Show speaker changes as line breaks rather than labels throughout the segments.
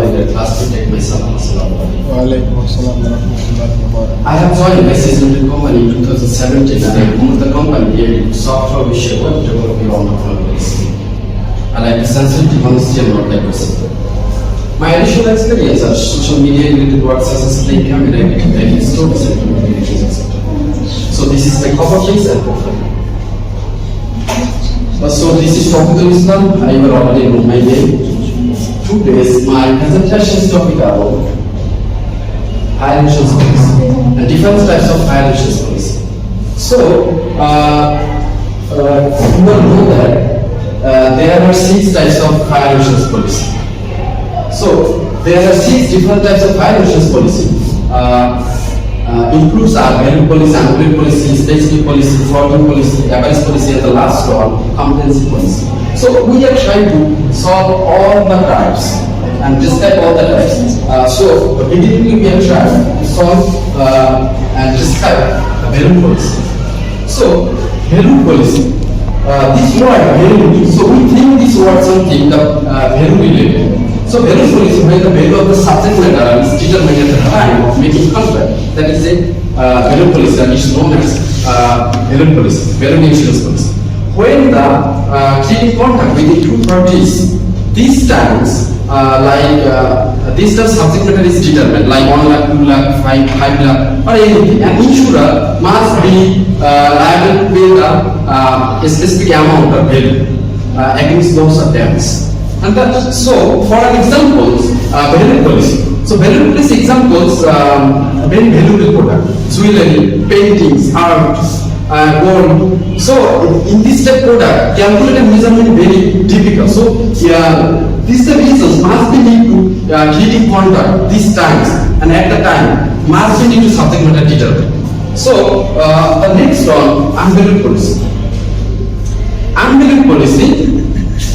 join the class to take myself. I have joined my seasonal company in 2017 and I moved the company in software issue of developing on the policy. I like the sensitive honesty and not like this. My initial experience of social media related work such as playing camera editing, stories and communications, etc. So this is my cover case and profile. So this is Tawhid. I will already know my name. Today's my presentation topic about higher insurance policy and different types of higher insurance policy. So you will know that there are 6 types of higher insurance policy. So there are 6 different types of higher insurance policy. Includes our value policy, annual policy, specific policy, floating policy, average policy, and the last one, comprehensive policy. So we are trying to solve all the types and describe all the types. So immediately we are trying to solve and describe the value policy. So value policy, this word value. So we think this word something the value related. So value policy, where the value of the subject matter is determined at the time of making contract. That is a value policy, that is known as value policy, value insurance policy. When the treaty contract between 2 parties, these times this time subject matter is determined, like 1 lakh, 2 lakh, 5 lakh, or anything. An insurer must be liable to pay the specific amount of value against those attempts. And so, for an example, value policy. So, value policy examples very valuable product, jewelry, paintings, art, gold. So, in this type product, calculated measurement very difficult. So, these the reasons must be need to treaty contract these times and at the time must be need to subject matter determined. So, the next one, unvalue policy. Unvalue policy.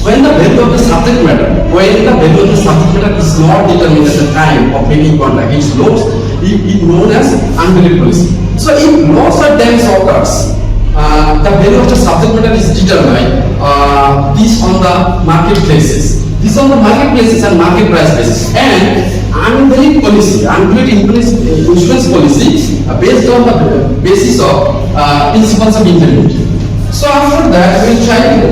When the value of the subject matter, is not determined at the time of making contract, it's known as unvalue policy. So if loss or damage occurs, the value of the subject matter is determined this on the marketplaces. This on the marketplaces and market price basis. And unvalue policy, unvalue insurance policy based on the basis of principles of indemnity. So after that, we will try to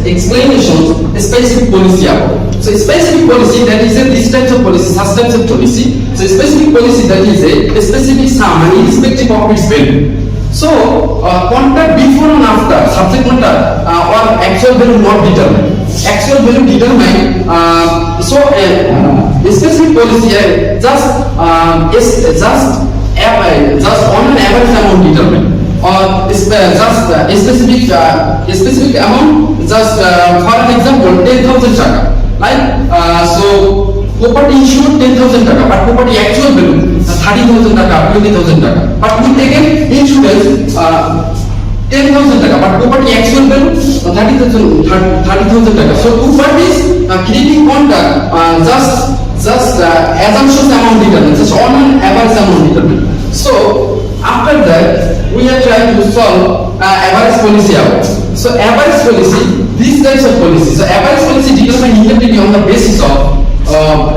explanations a specific policy about. So a specific policy, that is this types of policy, such types of policy. So a specific policy, that is a specific sum and irrespective of its value. So contract before and after subject matter or actual value not determined. Actual value determined. So a specific policy just on an average amount determined. Or just a specific amount, just for an example, 10,000 taka. Like so, property insured 10,000 taka, but property actual value 30,000 taka, 20,000 taka. But we take insurance 10,000 taka, but property actual value 30,000 taka. So two parties creating contract just assumptions amount determined, just on an average amount determined. So after that, we are trying to solve average policy out. So average policy, these types of policies. So average policy determine indemnity on the basis of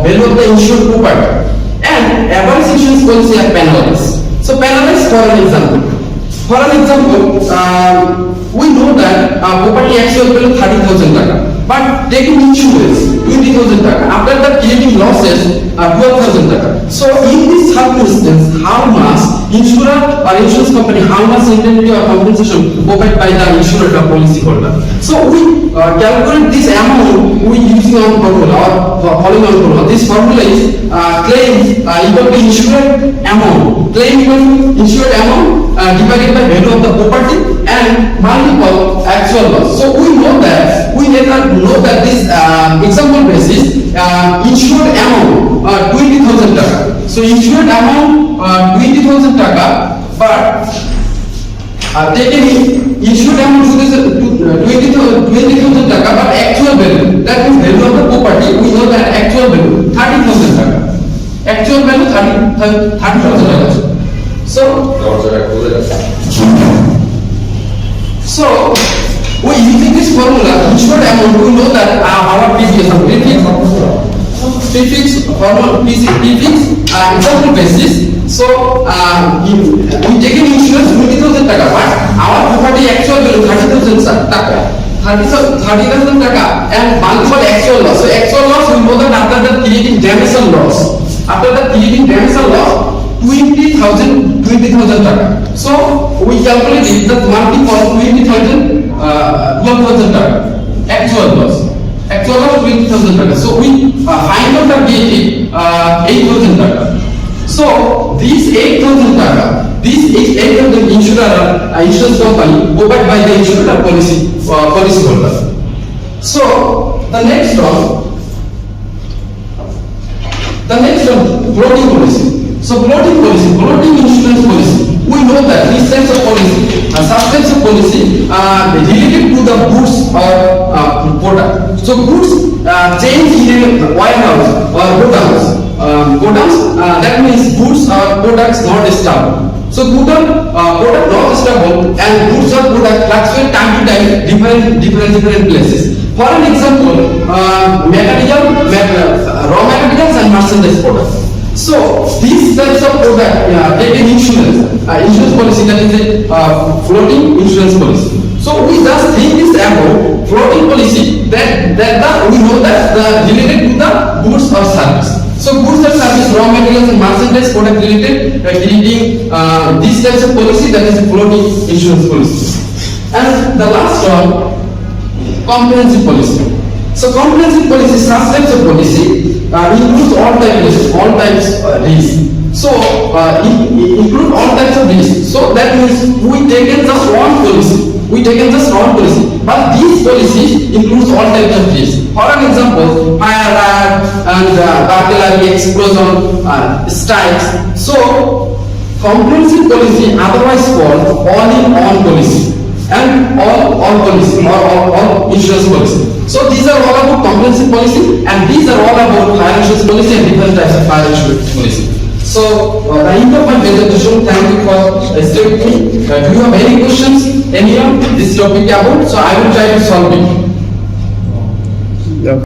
value of the insured property. And average insurance policy are penalized. So penalized for an example. For an example, we know that property actual value 30,000 taka, but taking insurance 20,000 taka. After that, creating losses 12,000 taka. So in this circumstance, how much insurer or insurance company, how much indemnity or compensation provided by the insurer or policy holder? So we calculate this amount using our formula or following our formula. This formula is claim equal to insured amount. Claim equal to insured amount divided by value of the property and multiple actual loss. So we know that this example basis insured amount 20,000 taka. So insured amount 20,000 taka, but taking insured amount 20,000 taka, but actual value, that means value of the property, we know that actual value 30,000 taka. Actual value 30,000 taka. So we using this formula, insured amount, we know that our previous prefix, formal prefix, example basis. So we take an insurance 20,000 taka, but our property actual value 30,000 taka. 30,000 taka and multiple actual loss. So actual loss we know that after that creating damage and loss. After that creating damage and loss 20,000 taka. So we calculate it that multiple 20,000 12,000 taka. Actual loss. Actual loss 20,000 taka. So we find out the VAT 8,000 taka. So these 8,000 taka, these 8,000 insurance company covered by the insurer policy holder. So the next one, floating policy. So floating insurance policy. We know that these types of policy, such types of policy related to the goods or product. So goods change in a warehouse or godowns. That means goods or products not stable. So product not stable and goods or product fluctuate time to time different places. For an example, raw materials and merchandise products. So these types of product take an insurance policy, that is a floating insurance policy. So we just think this about floating policy that we know that related to the goods or service. So goods and service, raw materials and merchandise product related creating these types of policy, that is a floating insurance policy. And the last one, comprehensive policy. So comprehensive policy, such types of policy includes all types risks. So include all types of risks. So that means we taken just one policy. But these policies includes all types of risks. For an example, fire, and burglary, explosion, strikes. So comprehensive policy, otherwise called all-in-one policy, and all policy or all insurance policy. So these are all about comprehensive policy, and these are all about fire insurance policy and different types of fire insurance policy. So the end of my presentation. Thank you for staying with me. Do you have any questions, any on this topic about? So I will try to solve it.